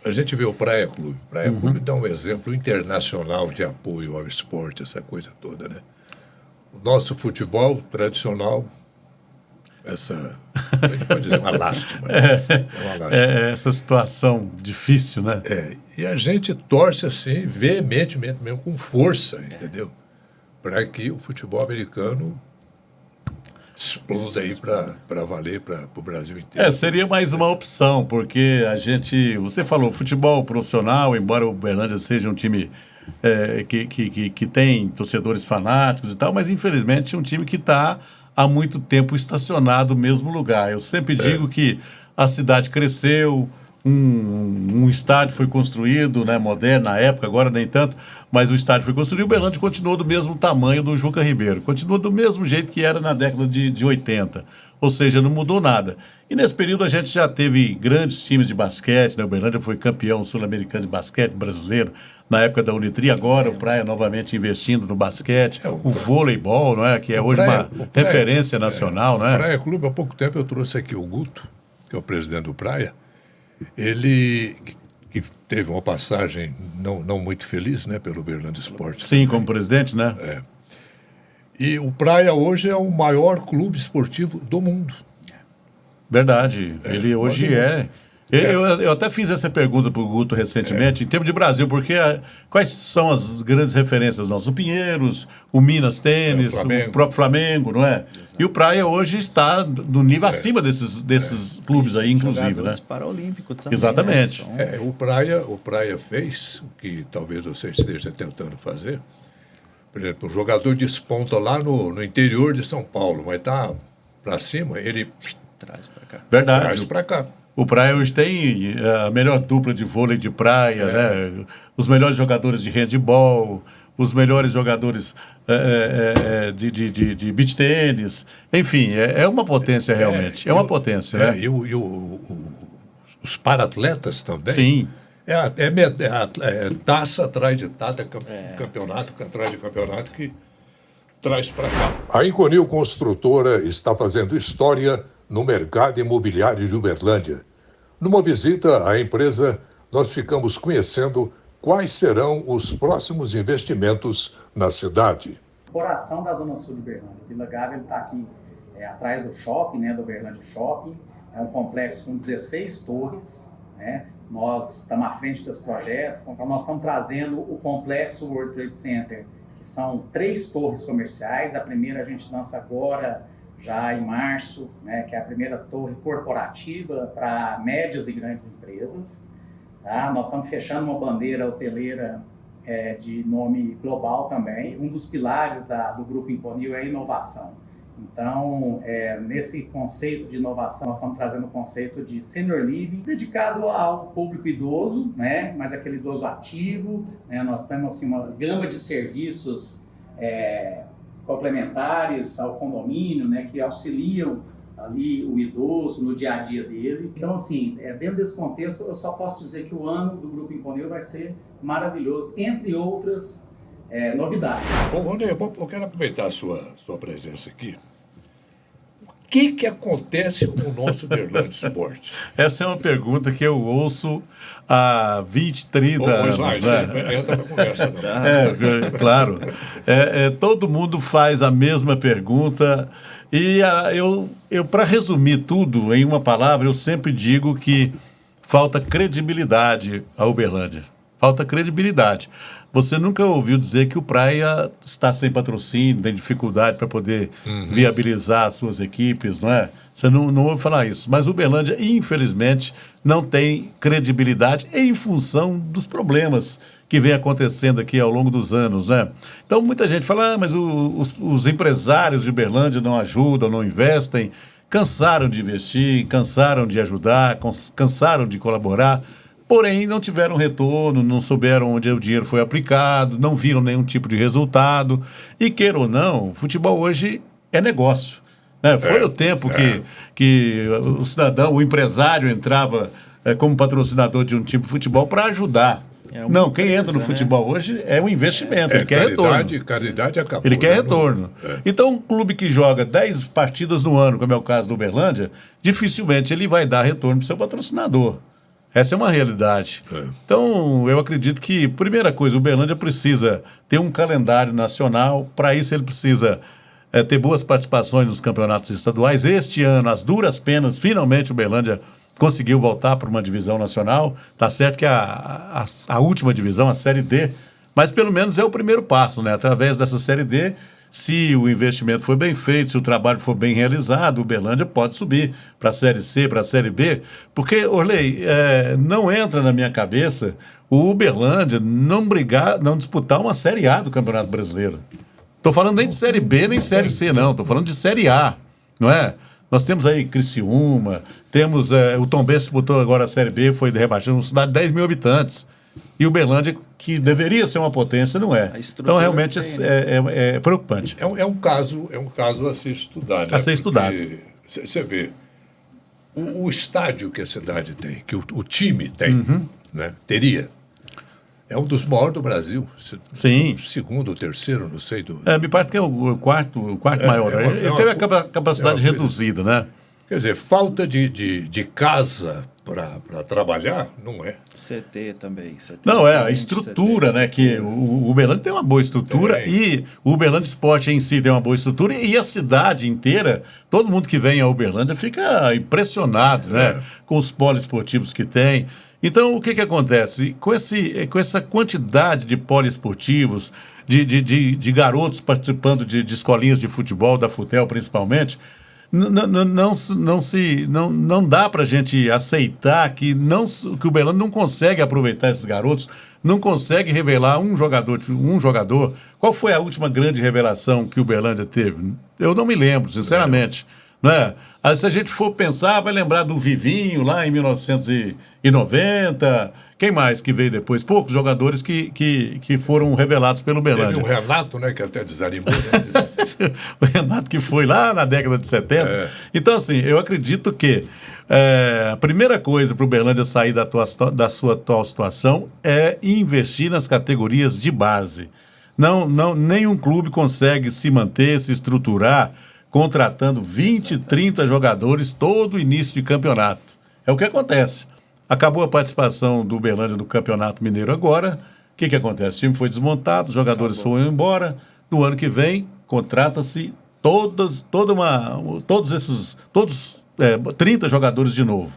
A gente vê o Praia Clube. Praia Clube dá um exemplo internacional de apoio ao esporte, essa coisa toda, né? O nosso futebol tradicional, a gente pode dizer uma lástima. Né? Uma lástima. Essa situação difícil, né? E a gente torce assim, veementemente mesmo, com força, entendeu? Para que o futebol americano exploda aí para valer para o Brasil inteiro. Seria mais uma opção, porque você falou, futebol profissional, embora o Uberlândia seja um time que tem torcedores fanáticos e tal, mas infelizmente é um time que está há muito tempo estacionado no mesmo lugar. Eu sempre digo que a cidade cresceu, um estádio foi construído, né, moderno na época, agora nem tanto, mas o estádio foi construído e o Uberlândia continuou do mesmo tamanho do Juca Ribeiro, continua do mesmo jeito que era na década de 80, ou seja, não mudou nada. E nesse período a gente já teve grandes times de basquete, né? O Uberlândia foi campeão sul-americano de basquete brasileiro na época da Unitri, agora o Praia novamente investindo no basquete, o voleibol, não é? Que é hoje uma referência nacional, não é? O Praia Clube, há pouco tempo eu trouxe aqui o Guto, que é o presidente do Praia. Ele que teve uma passagem não muito feliz, né, pelo Uberlândia Esporte. Sim, como presidente, né? E o Praia hoje é o maior clube esportivo do mundo. Verdade. Ele hoje Eu até fiz essa pergunta para o Guto recentemente, em termos de Brasil, porque quais são as grandes referências nossas? O Pinheiros, o Minas Tênis, o próprio Flamengo, não é? Exato. E o Praia hoje está no nível acima desses clubes aí, inclusive. Jogadores né? paralímpicos também. Exatamente. Né? O Praia fez o que talvez você esteja tentando fazer. Por exemplo, o jogador desponta lá no interior de São Paulo, mas está para cima, ele traz para cá. Verdade. Traz para cá. O Praia hoje tem a melhor dupla de vôlei de praia, né? Os melhores jogadores de handebol, os melhores jogadores de beach tênis. Enfim, é uma potência realmente. É uma potência, né? E os para-atletas também. Sim. É taça atrás de taça, campeonato atrás de campeonato que traz para cá. A Inconil Construtora está fazendo história no mercado imobiliário de Uberlândia. Numa visita à empresa, nós ficamos conhecendo quais serão os próximos investimentos na cidade. Coração da Zona Sul de Uberlândia. Vila Gávea está aqui atrás do shopping, né, do Uberlândia Shopping. É um complexo com 16 torres. Né? Nós estamos à frente desse projeto. Então, nós estamos trazendo o complexo World Trade Center, que são 3 torres comerciais. A primeira a gente lança agora, já em março, né, que é a primeira torre corporativa para médias e grandes empresas. Tá? Nós estamos fechando uma bandeira hoteleira de nome global também. Um dos pilares do Grupo Inconil é a inovação. Então, nesse conceito de inovação, nós estamos trazendo o conceito de senior living, dedicado ao público idoso, né, mas aquele idoso ativo. Né? Nós temos assim, uma gama de serviços complementares ao condomínio, né, que auxiliam ali o idoso no dia a dia dele. Então, assim, dentro desse contexto, eu só posso dizer que o ano do Grupo Inconil vai ser maravilhoso, entre outras novidades. Bom, Rony, eu quero aproveitar a sua presença aqui. O que acontece com o nosso Uberlândia Esporte? Essa é uma pergunta que eu ouço há 20, 30 anos. Né? Entra na conversa. Claro. Todo mundo faz a mesma pergunta. E eu para resumir tudo em uma palavra, eu sempre digo que falta credibilidade a Uberlândia. Falta credibilidade. Você nunca ouviu dizer que o Praia está sem patrocínio, tem dificuldade para poder viabilizar as suas equipes, não é? Você não ouve falar isso. Mas o Uberlândia, infelizmente, não tem credibilidade em função dos problemas que vem acontecendo aqui ao longo dos anos, né? Então, muita gente fala, mas os empresários de Uberlândia não ajudam, não investem, cansaram de investir, cansaram de ajudar, cansaram de colaborar. Porém, não tiveram retorno, não souberam onde o dinheiro foi aplicado, não viram nenhum tipo de resultado. E, queira ou não, o futebol hoje é negócio. Né? Foi o tempo que o cidadão, o empresário entrava como patrocinador de um time de futebol para ajudar. Não, quem entra no futebol hoje é um investimento, ele quer retorno. Caridade acabou. Ele quer retorno. Então, um clube que joga 10 partidas no ano, como é o caso do Uberlândia, dificilmente ele vai dar retorno para o seu patrocinador. Essa é uma realidade. Então, eu acredito que, primeira coisa, o Uberlândia precisa ter um calendário nacional. Para isso, ele precisa ter boas participações nos campeonatos estaduais. Este ano, às duras penas, finalmente o Uberlândia conseguiu voltar para uma divisão nacional. Está certo que a última divisão, a Série D, mas pelo menos é o primeiro passo, né? Através dessa Série D, se o investimento for bem feito, se o trabalho for bem realizado, o Uberlândia pode subir para a Série C, para a Série B, porque, Orley, não entra na minha cabeça o Uberlândia não disputar uma Série A do Campeonato Brasileiro. Estou falando nem de Série B, nem Série C, não. Estou falando de Série A, não é? Nós temos aí Criciúma, temos o Tombense disputou agora a Série B, foi rebaixado, uma cidade de 10 mil habitantes. E o Uberlândia, que deveria ser uma potência, não é. Então, realmente, é preocupante. É um caso a ser estudado. A ser estudado. Você vê, o estádio que a cidade tem, que o time tem, né, teria, é um dos maiores do Brasil. Sim. Segundo ou terceiro, não sei. Me parece que é o quarto maior. Ele teve a capacidade reduzida, né? Quer dizer, falta de casa para trabalhar, não é? CT também. CT, não, a estrutura, CT, né? Que o Uberlândia tem uma boa estrutura e o Uberlândia Esporte em si tem uma boa estrutura e a cidade inteira, todo mundo que vem a Uberlândia fica impressionado, né? Com os poliesportivos que tem. Então, o que acontece? Com essa quantidade de poliesportivos, de garotos participando de escolinhas de futebol, da Futel principalmente, não dá para a gente aceitar que o Uberlândia não consegue aproveitar esses garotos, não consegue revelar um jogador. Qual foi a última grande revelação que o Uberlândia teve? Eu não me lembro, sinceramente. Não é? Aí, se a gente for pensar, vai lembrar do Vivinho lá em 1990. Quem mais que veio depois? Poucos jogadores que foram revelados pelo Uberlândia. Teve o Renato, né, que até desanimou. Né? O Renato que foi lá na década de 70. Então, assim, eu acredito que a primeira coisa para o Uberlândia sair da sua atual situação é investir nas categorias de base. Nenhum clube consegue se manter, se estruturar, contratando 20, 30 jogadores todo início de campeonato. É o que acontece. Acabou a participação do Uberlândia no Campeonato Mineiro agora. O que acontece? O time foi desmontado, os jogadores foram embora. No ano que vem, contrata-se todos 30 jogadores de novo.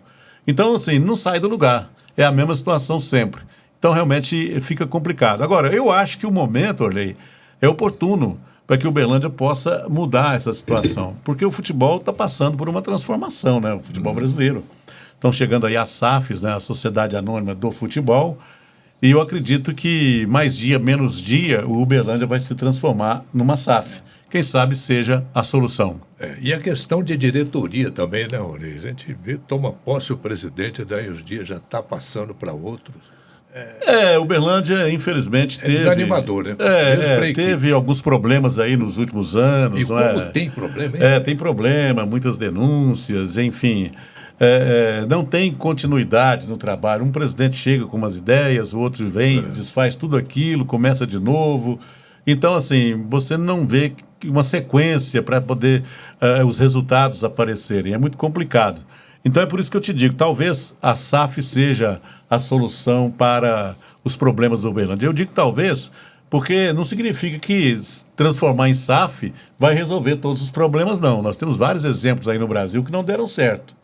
Então, assim, não sai do lugar. É a mesma situação sempre. Então, realmente, fica complicado. Agora, eu acho que o momento, Orley, é oportuno para que o Uberlândia possa mudar essa situação. Porque o futebol está passando por uma transformação, né? O futebol brasileiro. Estão chegando aí as SAFs, né? A Sociedade Anônima do Futebol. E eu acredito que mais dia, menos dia, o Uberlândia vai se transformar numa SAF. Quem sabe seja a solução. E a questão de diretoria também, né, Rony? A gente vê, toma posse o presidente, daí os dias já está passando para outros. O Uberlândia, infelizmente, teve... desanimador, né? Teve alguns problemas aí nos últimos anos. E como tem problema, hein? Tem problema, muitas denúncias, enfim... não tem continuidade no trabalho. Um presidente chega com umas ideias, o outro vem, desfaz tudo aquilo, começa de novo. Então, assim, você não vê uma sequência para poder os resultados aparecerem. É muito complicado. Então, é por isso que eu te digo, talvez a SAF seja a solução para os problemas do Uberlândia. Eu digo talvez, porque não significa que transformar em SAF vai resolver todos os problemas, não. Nós temos vários exemplos aí no Brasil que não deram certo.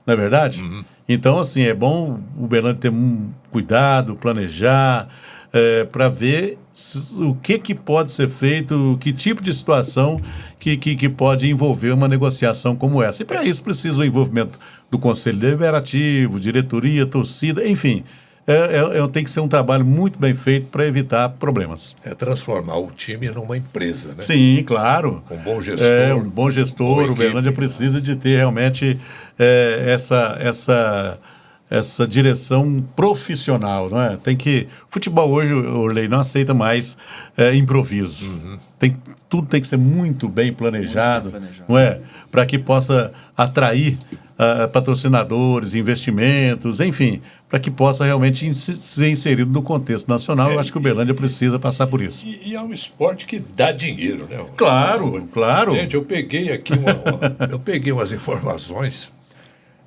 Não é verdade? Então, assim, é bom o Uberlândia ter cuidado, planejar, para ver o que pode ser feito, que tipo de situação que pode envolver uma negociação como essa. E para isso precisa o envolvimento do Conselho Deliberativo, diretoria, torcida, enfim. Tem que ser um trabalho muito bem feito para evitar problemas. É transformar o time numa empresa, né? Sim, claro. Um bom gestor. Um bom gestor. O Uberlândia precisa de ter realmente essa direção profissional, não é? Futebol hoje, Orley, não aceita mais improviso. Tudo tem que ser muito bem planejado, não é? Para que possa atrair patrocinadores, investimentos, enfim, para que possa realmente ser inserido no contexto nacional. Eu acho que o Uberlândia precisa passar por isso. E é um esporte que dá dinheiro, né? Claro, claro. Gente, eu peguei aqui eu peguei umas informações.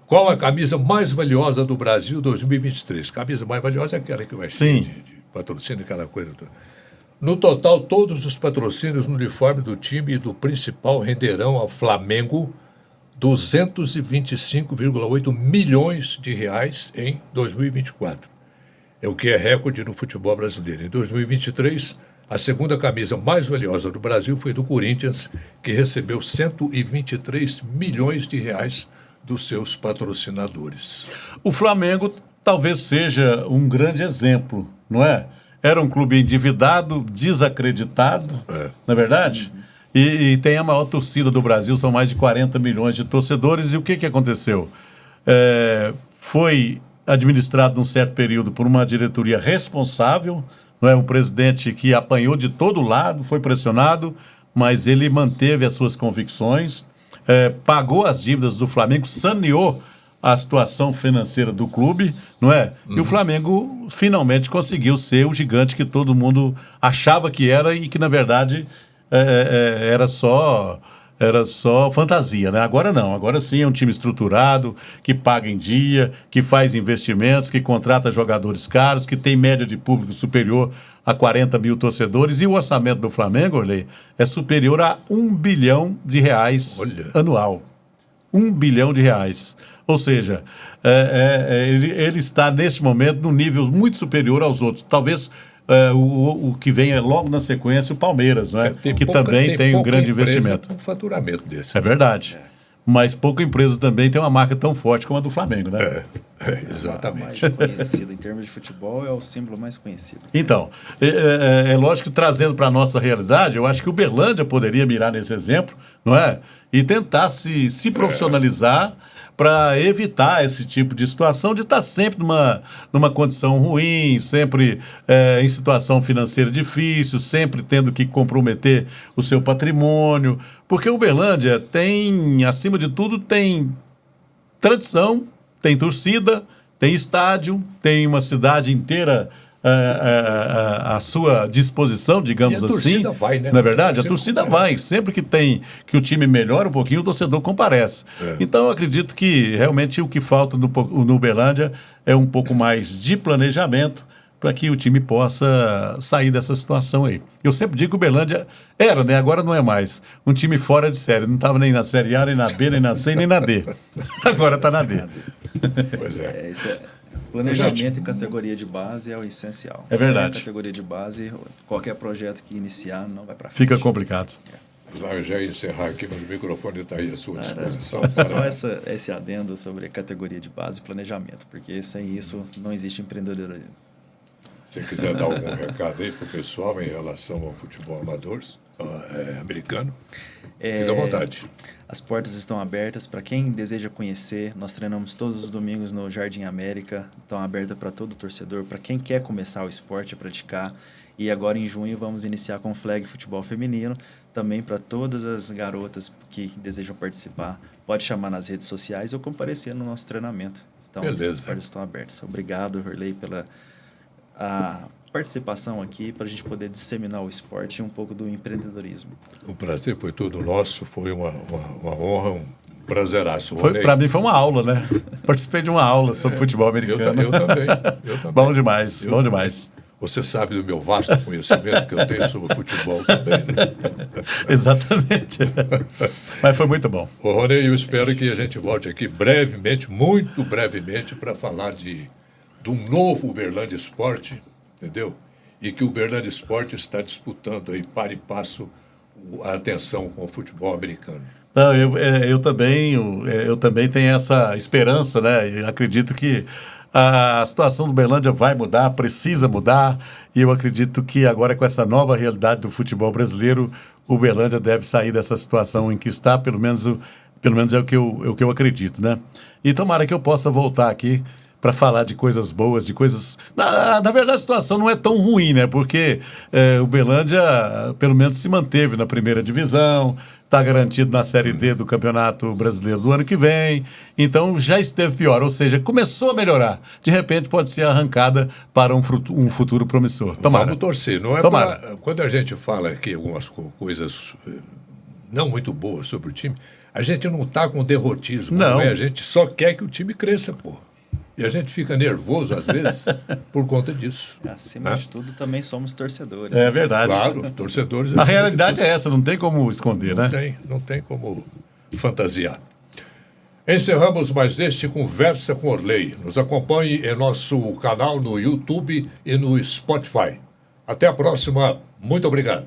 Qual a camisa mais valiosa do Brasil 2023? Camisa mais valiosa é aquela que vai ser de patrocínio, aquela coisa toda. No total, todos os patrocínios no uniforme do time e do principal renderão ao Flamengo 225,8 milhões de reais em 2024. É o que é recorde no futebol brasileiro. Em 2023, a segunda camisa mais valiosa do Brasil foi do Corinthians, que recebeu 123 milhões de reais dos seus patrocinadores. O Flamengo talvez seja um grande exemplo, não é? Era um clube endividado, desacreditado, não é verdade? E tem a maior torcida do Brasil, são mais de 40 milhões de torcedores. E o que aconteceu? Foi administrado num certo período por uma diretoria responsável, não é? Um presidente que apanhou de todo lado, foi pressionado, mas ele manteve as suas convicções, pagou as dívidas do Flamengo, saneou a situação financeira do clube, não é? E o Flamengo finalmente conseguiu ser o gigante que todo mundo achava que era e que, na verdade, era só fantasia, né? Agora não, agora sim é um time estruturado, que paga em dia, que faz investimentos, que contrata jogadores caros, que tem média de público superior a 40 mil torcedores, e o orçamento do Flamengo, Orley, é superior a R$1 bilhão anual. R$1 bilhão. Ou seja, ele está neste momento num nível muito superior aos outros. Talvez o que vem logo na sequência, o Palmeiras, não é? Que também tem um grande investimento. Um faturamento desse. É verdade. Mas pouca empresa também tem uma marca tão forte como a do Flamengo, né? Exatamente. A mais conhecida em termos de futebol é o símbolo mais conhecido. Então, é lógico que trazendo para a nossa realidade, eu acho que o Uberlândia poderia mirar nesse exemplo, não é? E tentar se profissionalizar para evitar esse tipo de situação, de estar sempre numa condição ruim, sempre em situação financeira difícil, sempre tendo que comprometer o seu patrimônio. Porque o Uberlândia tem, acima de tudo, tem tradição, tem torcida, tem estádio, tem uma cidade inteira à sua disposição, digamos assim. A torcida vai, né? Não é verdade? A torcida vai. Sempre que o time melhora um pouquinho, o torcedor comparece. Então, eu acredito que realmente o que falta no Uberlândia é um pouco mais de planejamento para que o time possa sair dessa situação aí. Eu sempre digo que o Uberlândia era, né? Agora não é mais. Um time fora de série. Não estava nem na Série A, nem na B, nem na C, nem na D. Agora está na D. Pois é. Planejamento e categoria de base é o essencial. É verdade. Sem a categoria de base, qualquer projeto que iniciar não vai para frente. Fica complicado. Eu já ia encerrar aqui, mas o microfone está aí à sua disposição. Só esse adendo sobre a categoria de base e planejamento, porque sem isso não existe empreendedorismo. Se quiser dar algum recado aí para o pessoal em relação ao futebol amador americano, fique à vontade. As portas estão abertas para quem deseja conhecer. Nós treinamos todos os domingos no Jardim América. Estão abertas para todo torcedor, para quem quer começar o esporte a praticar. E agora em junho vamos iniciar com o Flag Futebol Feminino, também para todas as garotas que desejam participar. Pode chamar nas redes sociais ou comparecer no nosso treinamento. Então, beleza. As portas estão abertas. Obrigado, Orley, pela participação aqui para a gente poder disseminar o esporte e um pouco do empreendedorismo. O prazer foi todo nosso, foi uma honra, um prazeraço. Para mim foi uma aula, né? Participei de uma aula sobre futebol americano. Eu também. Bom demais, bom demais. Você sabe do meu vasto conhecimento que eu tenho sobre futebol também, né? Exatamente. Mas foi muito bom. Ô, Rony, eu espero que a gente volte aqui brevemente, muito brevemente, para falar de um novo Uberlândia Esporte, entendeu? E que o Uberlândia Esporte está disputando aí, para e passo, a atenção com o futebol americano. Não, eu também tenho essa esperança, né? Eu acredito que a situação do Uberlândia vai mudar, precisa mudar, e eu acredito que agora, com essa nova realidade do futebol brasileiro, o Uberlândia deve sair dessa situação em que está, pelo menos é o que eu acredito, né? E tomara que eu possa voltar aqui para falar de coisas boas, de coisas... Na verdade, a situação não é tão ruim, né? Porque o Uberlândia, pelo menos, se manteve na primeira divisão, está garantido na Série D do Campeonato Brasileiro do ano que vem. Então, já esteve pior, ou seja, começou a melhorar. De repente, pode ser arrancada para um futuro promissor. Tomara. Vamos torcer. Não é quando a gente fala aqui algumas coisas não muito boas sobre o time, a gente não está com derrotismo. Não. A gente só quer que o time cresça, pô. E a gente fica nervoso, às vezes, por conta disso. Acima de tudo, também somos torcedores. É verdade. Claro, torcedores... A realidade é essa, não tem como esconder, né? Não tem como fantasiar. Encerramos mais este Conversa com Orley. Nos acompanhe em nosso canal no YouTube e no Spotify. Até a próxima. Muito obrigado.